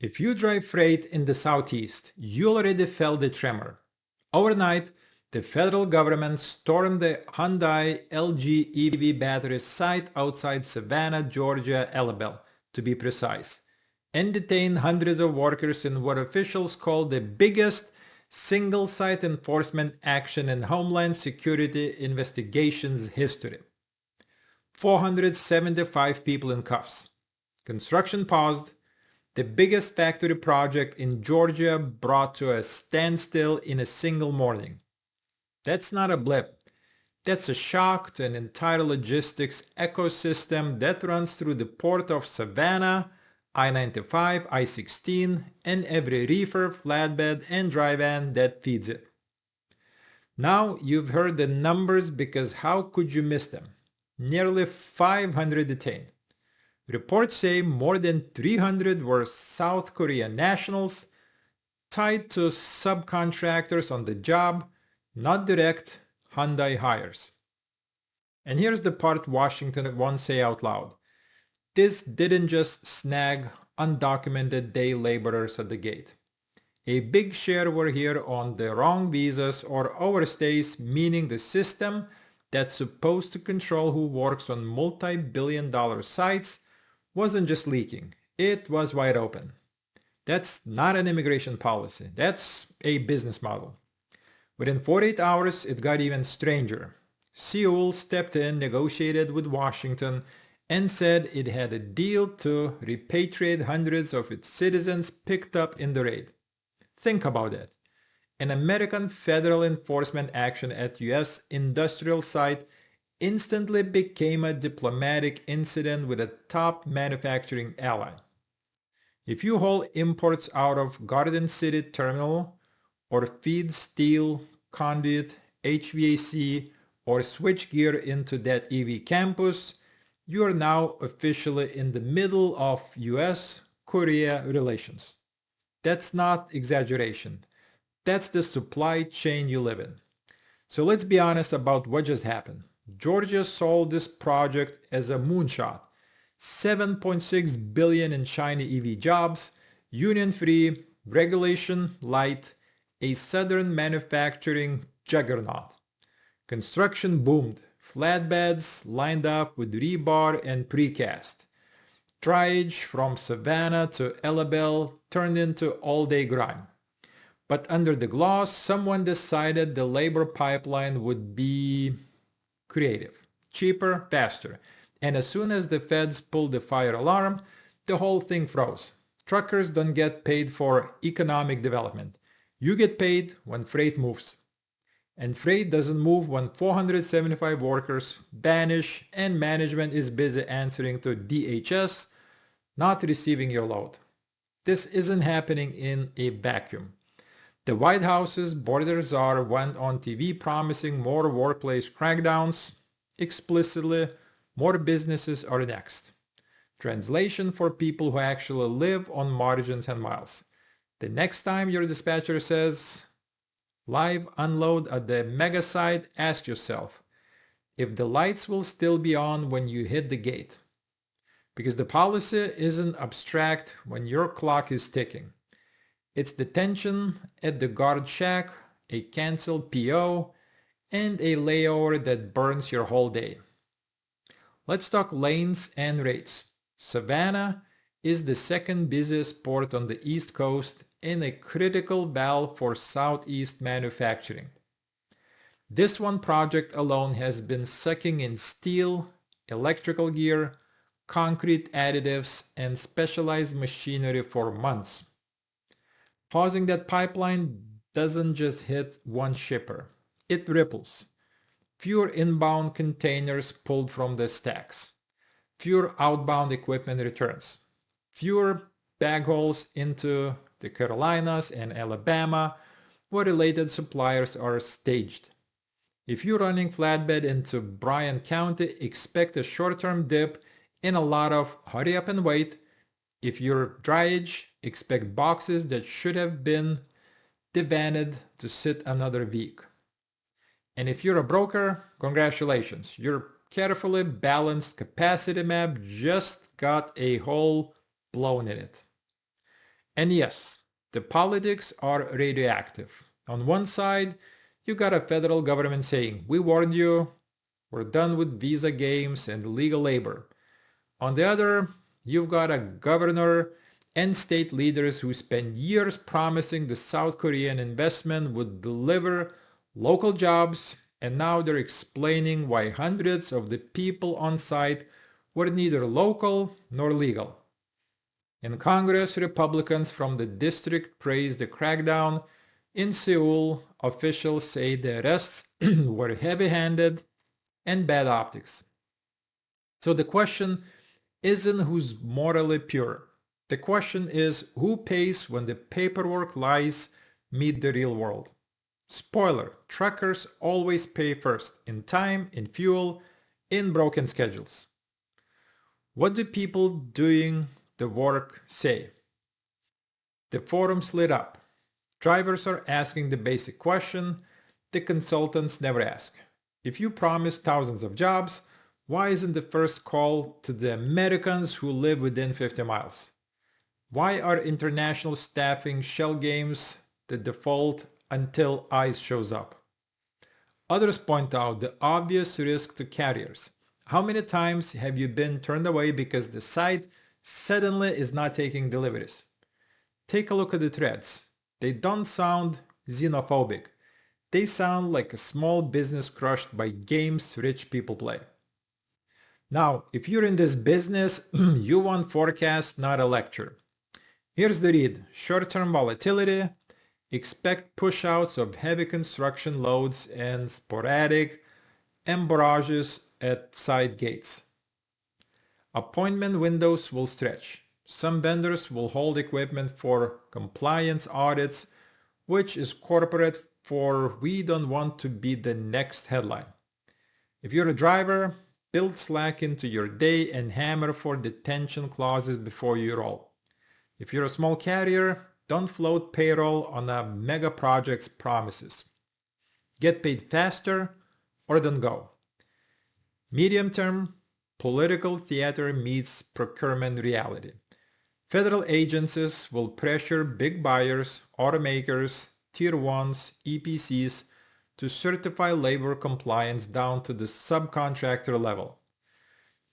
If you drive freight in the southeast, you already felt the tremor. Overnight, the federal government stormed the Hyundai LG EV battery site outside Savannah, Georgia, Alabama, to be precise, and detained hundreds of workers in what officials call the biggest single-site enforcement action in Homeland Security investigations history. 475 people in cuffs. Construction paused. The biggest factory project in Georgia brought to a standstill in a single morning. That's not a blip. That's a shock to an entire logistics ecosystem that runs through the port of Savannah, I-95, I-16, and every reefer, flatbed, and dry van that feeds it. Now you've heard the numbers because how could you miss them? Nearly 500 detained. Reports say more than 300 were South Korean nationals tied to subcontractors on the job, not direct Hyundai hires. And here's the part Washington won't say out loud. This didn't just snag undocumented day laborers at the gate. A big share were here on the wrong visas or overstays, meaning the system that's supposed to control who works on multi-billion-dollar sites wasn't just leaking, it was wide open. That's not an immigration policy, that's a business model. Within 48 hours, it got even stranger. Seoul stepped in, negotiated with Washington, and said it had a deal to repatriate hundreds of its citizens picked up in the raid. Think about it. An American federal enforcement action at U.S. industrial site instantly became a diplomatic incident with a top manufacturing ally. If you haul imports out of Garden City terminal or feed steel, conduit, HVAC, or switchgear into that EV campus, you are now officially in the middle of US-Korea relations. That's not exaggeration. That's the supply chain you live in. So let's be honest about what just happened. Georgia sold this project as a moonshot. 7.6 billion in shiny EV jobs, union-free, regulation light, a southern manufacturing juggernaut. Construction boomed. Flatbeds lined up with rebar and precast. Triage from Savannah to Alabama turned into all-day grind. But under the gloss, someone decided the labor pipeline would be creative, cheaper, faster. And as soon as the feds pulled the fire alarm, the whole thing froze. Truckers don't get paid for economic development. You get paid when freight moves. And freight doesn't move when 475 workers vanish and management is busy answering to DHS, not receiving your load. This isn't happening in a vacuum. The White House's border czar went on TV promising more workplace crackdowns. Explicitly, more businesses are next. Translation for people who actually live on margins and miles. The next time your dispatcher says, live unload at the MEGASITE, ask yourself if the lights will still be on when you hit the gate. Because the policy isn't abstract when your clock is ticking. It's the tension at the guard shack, a canceled PO, and a layover that burns your whole day. Let's talk lanes and rates. Savannah is the second busiest port on the East Coast and a critical valve for Southeast manufacturing. This one project alone has been sucking in steel, electrical gear, concrete additives, and specialized machinery for months. Pausing that pipeline doesn't just hit one shipper. It ripples. Fewer inbound containers pulled from the stacks. Fewer outbound equipment returns. Fewer baghauls into the Carolinas and Alabama, where related suppliers are staged. If you're running flatbed into Bryan County, expect a short-term dip and a lot of hurry up and wait. If you're dryage, expect boxes that should have been devanned to sit another week. And if you're a broker, congratulations, your carefully balanced capacity map just got a hole blown in it. And yes, the politics are radioactive. On one side, you got a federal government saying, we warned you, we're done with visa games and illegal labor. On the other, you've got a governor and state leaders who spent years promising the South Korean investment would deliver local jobs, and now they're explaining why hundreds of the people on site were neither local nor legal. In Congress, Republicans from the district praised the crackdown. In Seoul, officials say the arrests were heavy-handed and bad optics. So the question isn't who's morally pure. The question is who pays when the paperwork lies meet the real world. Spoiler, truckers always pay first, in time, in fuel, in broken schedules. What do people doing the work say? The forums lit up. Drivers are asking the basic question the consultants never ask. If you promise thousands of jobs, why isn't the first call to the Americans who live within 50 miles? Why are international staffing shell games the default until ICE shows up? Others point out the obvious risk to carriers. How many times have you been turned away because the site suddenly is not taking deliveries? Take a look at the threads. They don't sound xenophobic. They sound like a small business crushed by games rich people play. Now, if you're in this business, you want forecast, not a lecture. Here's the read. Short-term volatility. Expect push-outs of heavy construction loads and sporadic embrages at side gates. Appointment windows will stretch. Some vendors will hold equipment for compliance audits, which is corporate for we don't want to be the next headline. If you're a driver, build slack into your day and hammer for detention clauses before you roll. If you're a small carrier, don't float payroll on a mega project's promises. Get paid faster or don't go. Medium term, political theater meets procurement reality. Federal agencies will pressure big buyers, automakers, tier 1s, EPCs to certify labor compliance down to the subcontractor level.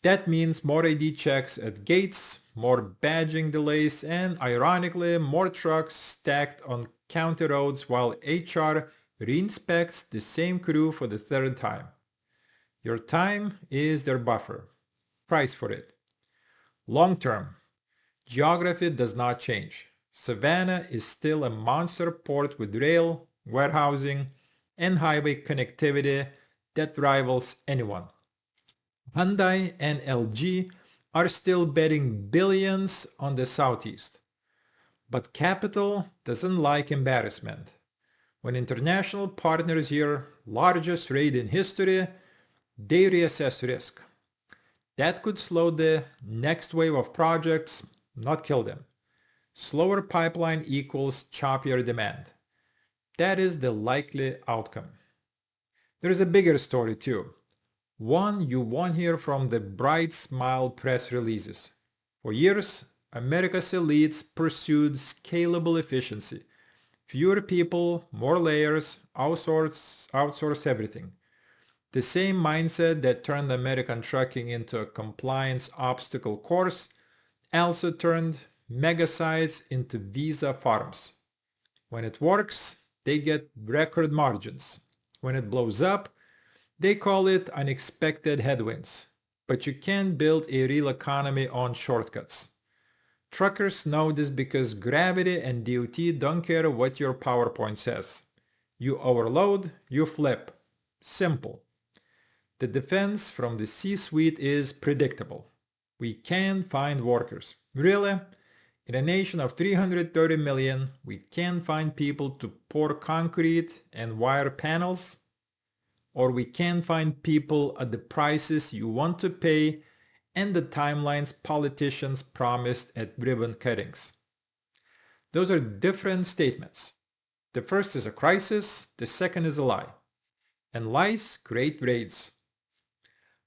That means more ID checks at gates, more badging delays, and ironically, more trucks stacked on county roads while HR reinspects the same crew for the third time. Your time is their buffer. Price for it. Long term, geography does not change. Savannah is still a monster port with rail, warehousing, and highway connectivity that rivals anyone. Hyundai and LG are still betting billions on the Southeast. But capital doesn't like embarrassment. When international partners hear largest raid in history, they reassess risk. That could slow the next wave of projects, not kill them. Slower pipeline equals choppier demand. That is the likely outcome. There is a bigger story too. One you won't hear from the bright smile press releases. For years, America's elites pursued scalable efficiency. Fewer people, more layers, outsource everything. The same mindset that turned American trucking into a compliance obstacle course also turned megasites into visa farms. When it works, they get record margins. When it blows up, they call it unexpected headwinds. But you can't build a real economy on shortcuts. Truckers know this because gravity and DOT don't care what your PowerPoint says. You overload, you flip. Simple. The defense from the C-suite is predictable. We can't find workers. Really? In a nation of 330 million, we can't find people to pour concrete and wire panels? Or we can't find people at the prices you want to pay and the timelines politicians promised at ribbon cuttings? Those are different statements. The first is a crisis, the second is a lie. And lies create raids.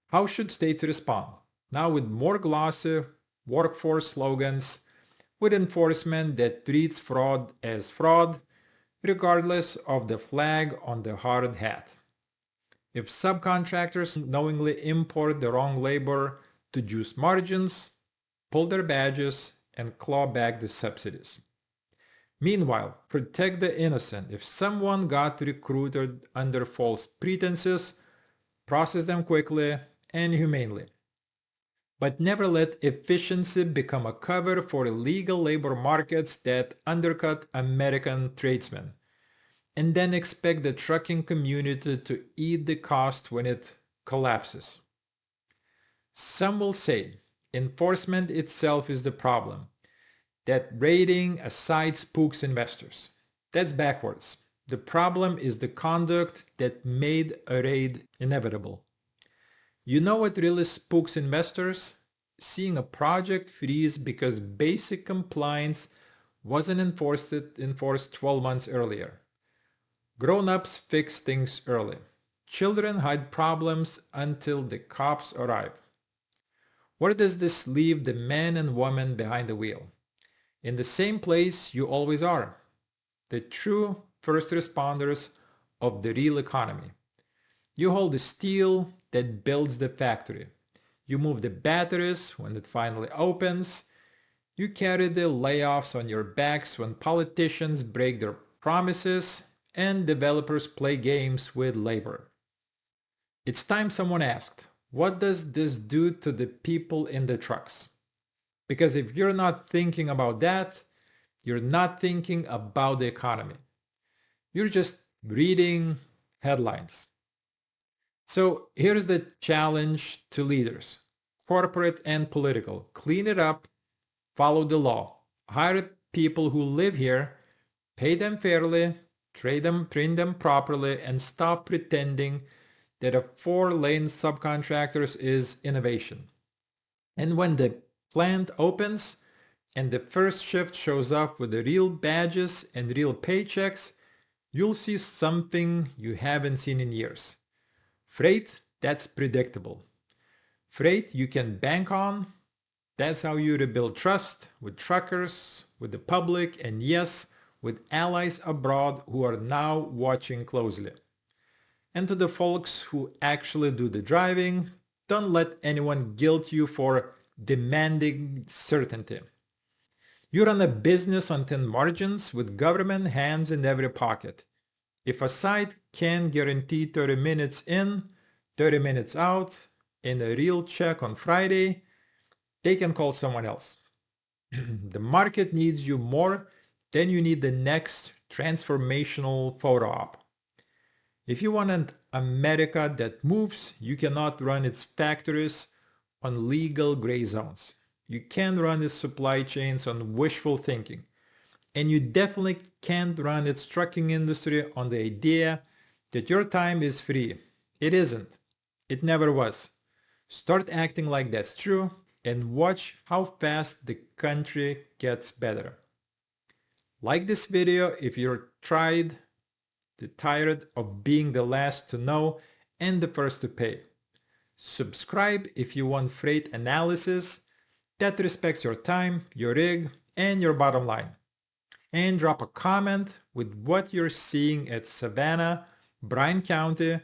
How should states respond? Now with more glossy workforce slogans, with enforcement that treats fraud as fraud, regardless of the flag on the hard hat. If subcontractors knowingly import the wrong labor to juice margins, pull their badges, and claw back the subsidies. Meanwhile, protect the innocent. If someone got recruited under false pretenses, process them quickly and humanely. But never let efficiency become a cover for illegal labor markets that undercut American tradesmen, and then expect the trucking community to eat the cost when it collapses. Some will say enforcement itself is the problem, that raiding a site spooks investors. That's backwards. The problem is the conduct that made a raid inevitable. You know what really spooks investors? Seeing a project freeze because basic compliance wasn't enforced 12 months earlier. Grown-ups fix things early. Children hide problems until the cops arrive. Where does this leave the men and women behind the wheel? In the same place you always are. The true first responders of the real economy. You hold the steel that builds the factory. You move the batteries when it finally opens. You carry the layoffs on your backs when politicians break their promises and developers play games with labor. It's time someone asked, what does this do to the people in the trucks? Because if you're not thinking about that, you're not thinking about the economy. You're just reading headlines. So here's the challenge to leaders, corporate and political. Clean it up, follow the law, hire people who live here, pay them fairly, train them properly, and stop pretending that a 4-lane subcontractors is innovation. And when the plant opens and the first shift shows up with the real badges and real paychecks, you'll see something you haven't seen in years. Freight, that's predictable. Freight you can bank on. That's how you rebuild trust with truckers, with the public, and yes, with allies abroad who are now watching closely. And to the folks who actually do the driving, don't let anyone guilt you for demanding certainty. You run a business on thin margins with government hands in every pocket. If a site can guarantee 30 minutes in, 30 minutes out, and a real check on Friday, they can call someone else. The market needs you more than you need the next transformational photo op. If you want an America that moves, you cannot run its factories on legal gray zones. You can't run its supply chains on wishful thinking. And you definitely can't run its trucking industry on the idea that your time is free. It isn't. It never was. Start acting like that's true and watch how fast the country gets better. Like this video if you're tired of being the last to know and the first to pay. Subscribe if you want freight analysis that respects your time, your rig, and your bottom line. And drop a comment with what you're seeing at Savannah, Bryan County,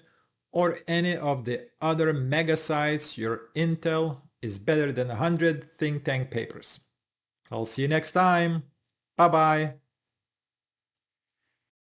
or any of the other mega sites your intel is better than 100 think tank papers. I'll see you next time. Bye-bye.